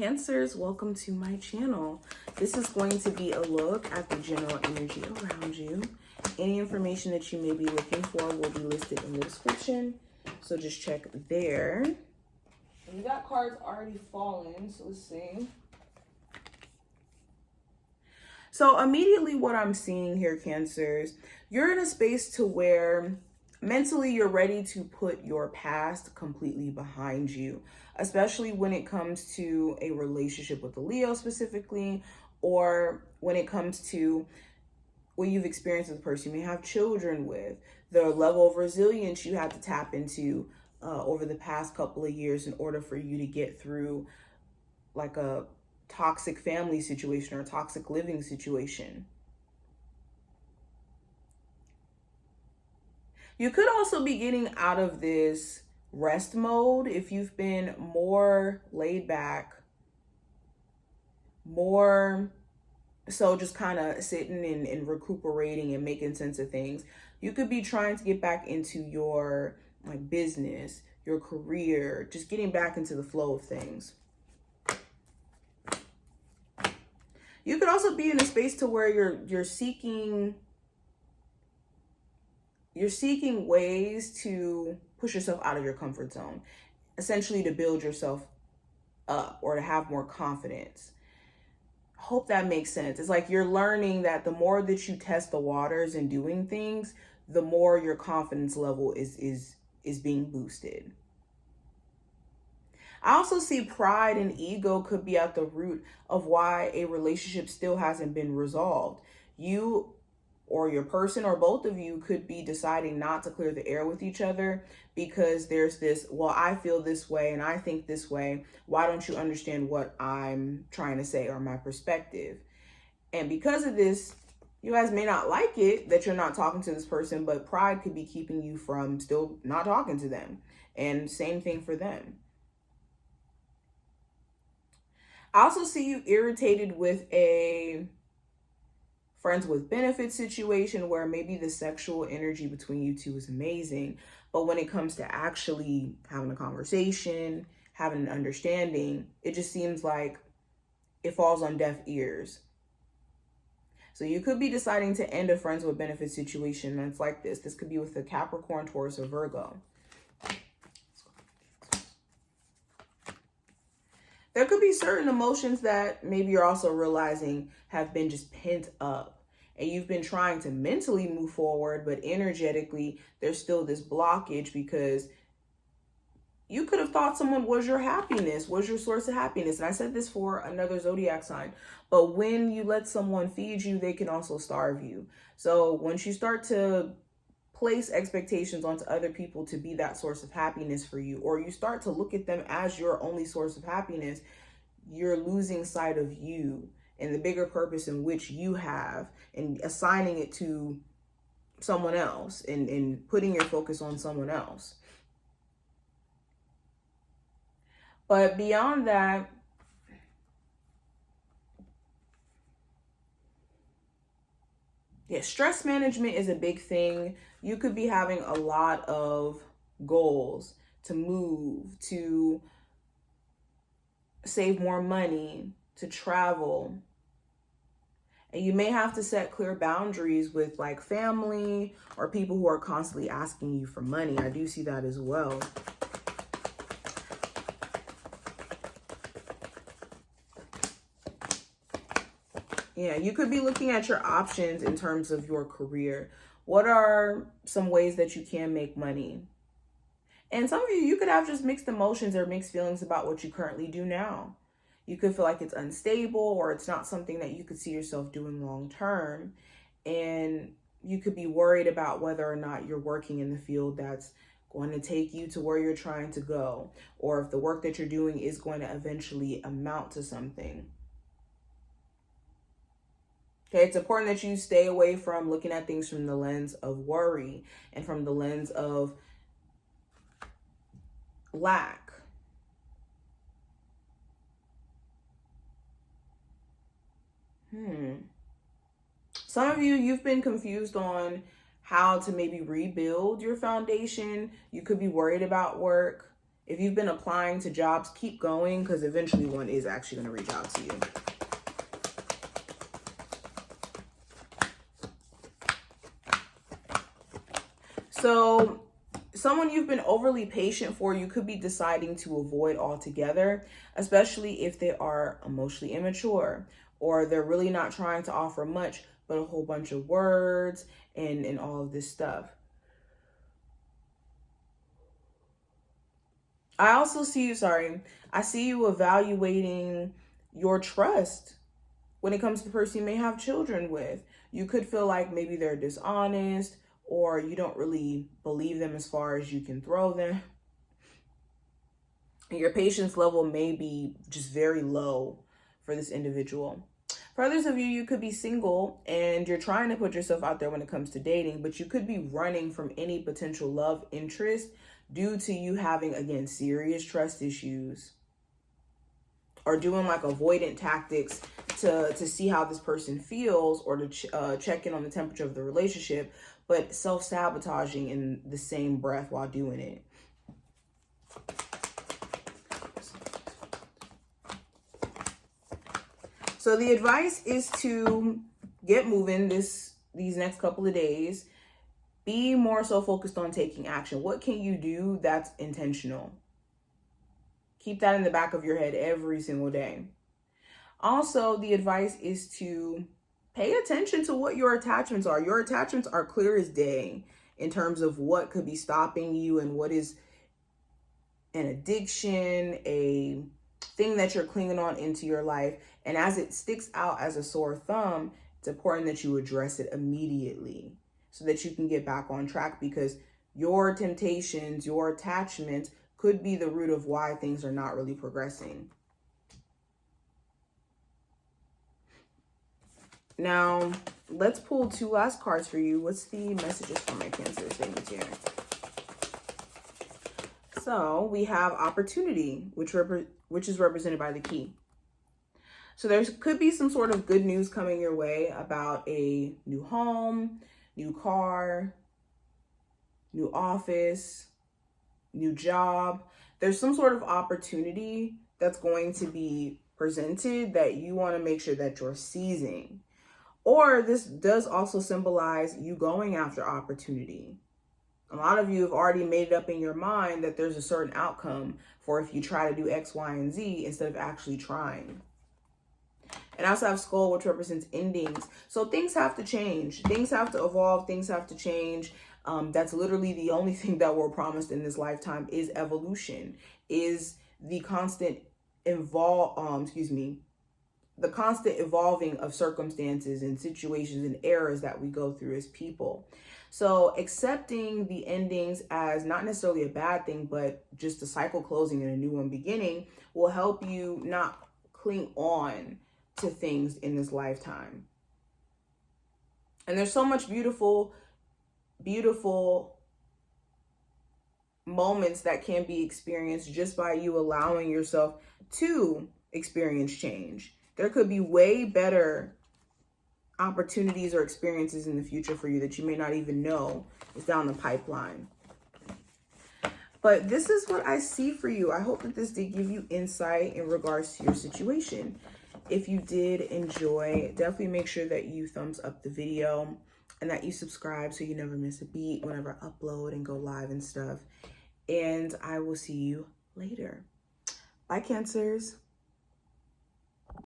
Cancers, welcome to my channel. This is going to be a look at the general energy around you. Any information that you may be looking for will be listed in the description, so just check there. And we got cards already fallen, so let's see. So immediately what I'm seeing here, Cancers, you're in a space to where mentally you're ready to put your past completely behind you, especially when it comes to a relationship with a Leo specifically, or when it comes to what you've experienced with the person you may have children with, the level of resilience you had to tap into over the past couple of years in order for you to get through like a toxic family situation or a toxic living situation. You could also be getting out of this rest mode if you've been more laid back, more so just kind of sitting and recuperating and making sense of things. You could be trying to get back into your like business, your career, just getting back into the flow of things. You could also be in a space to where you're seeking ways to push yourself out of your comfort zone, essentially to build yourself up or to have more confidence. Hope that makes sense. It's like you're learning that the more that you test the waters in doing things, the more your confidence level is being boosted. I also see pride and ego could be at the root of why a relationship still hasn't been resolved. You or your person or both of you could be deciding not to clear the air with each other because there's this, well, I feel this way and I think this way. Why don't you understand what I'm trying to say or my perspective? And because of this, you guys may not like it that you're not talking to this person, but pride could be keeping you from still not talking to them. And same thing for them. I also see you irritated with a friends with benefits situation where maybe the sexual energy between you two is amazing, but when it comes to actually having a conversation, having an understanding, it just seems like it falls on deaf ears. So you could be deciding to end a friends with benefits situation that's like this. This could be with a Capricorn, Taurus, or Virgo. There could be certain emotions that maybe you're also realizing have been just pent up and you've been trying to mentally move forward, but energetically there's still this blockage because you could have thought someone was your happiness, was your source of happiness. And I said this for another zodiac sign, but when you let someone feed you, they can also starve you. So once you start to place expectations onto other people to be that source of happiness for you, or you start to look at them as your only source of happiness, you're losing sight of you and the bigger purpose in which you have and assigning it to someone else and putting your focus on someone else. But beyond that, yeah, stress management is a big thing. You could be having a lot of goals to move, to save more money, to travel. And you may have to set clear boundaries with like family or people who are constantly asking you for money. I do see that as well. Yeah, you could be looking at your options in terms of your career. What are some ways that you can make money? And some of you could have just mixed emotions or mixed feelings about what you currently do now. You could feel like it's unstable or it's not something that you could see yourself doing long term. And you could be worried about whether or not you're working in the field that's going to take you to where you're trying to go, or if the work that you're doing is going to eventually amount to something. Okay, it's important that you stay away from looking at things from the lens of worry and from the lens of lack. Some of you, you've been confused on how to maybe rebuild your foundation. You could be worried about work. If you've been applying to jobs, keep going, because eventually one is actually going to reach out to you. So someone you've been overly patient for, you could be deciding to avoid altogether, especially if they are emotionally immature, or they're really not trying to offer much, but a whole bunch of words and all of this stuff. I also see you, I see you evaluating your trust when it comes to the person you may have children with. You could feel like maybe they're dishonest, or you don't really believe them as far as you can throw them. And your patience level may be just very low for this individual. For others of you, you could be single and you're trying to put yourself out there when it comes to dating, but you could be running from any potential love interest due to you having, again, serious trust issues, or doing like avoidant tactics to see how this person feels, or to check in on the temperature of the relationship, but self-sabotaging in the same breath while doing it. So the advice is to get moving these next couple of days. Be more so focused on taking action. What can you do that's intentional? Keep that in the back of your head every single day. Also, the advice is to pay attention to what your attachments are. Your attachments are clear as day in terms of what could be stopping you and what is an addiction, a thing that you're clinging on into your life. And as it sticks out as a sore thumb, it's important that you address it immediately so that you can get back on track, because your temptations, your attachments could be the root of why things are not really progressing. Now, let's pull two last cards for you. What's the messages for my Cancer statements here? So we have opportunity, which is represented by the key. So there could be some sort of good news coming your way about a new home, new car, new office, new job. There's some sort of opportunity that's going to be presented that you want to make sure that you're seizing. Or this does also symbolize you going after opportunity. A lot of you have already made it up in your mind that there's a certain outcome for if you try to do X, Y, and Z instead of actually trying. And I also have skull, which represents endings. So things have to change. Things have to evolve. Things have to change. That's literally the only thing that we're promised in this lifetime is evolution, is the constant the constant evolving of circumstances and situations and eras that we go through as people. So accepting the endings as not necessarily a bad thing, but just a cycle closing and a new one beginning will help you not cling on to things in this lifetime. And there's so much beautiful, beautiful moments that can be experienced just by you allowing yourself to experience change. There could be way better opportunities or experiences in the future for you that you may not even know is down the pipeline. But this is what I see for you. I hope that this did give you insight in regards to your situation. If you did enjoy, definitely make sure that you thumbs up the video and that you subscribe so you never miss a beat whenever I upload and go live and stuff. And I will see you later. Bye, Cancers.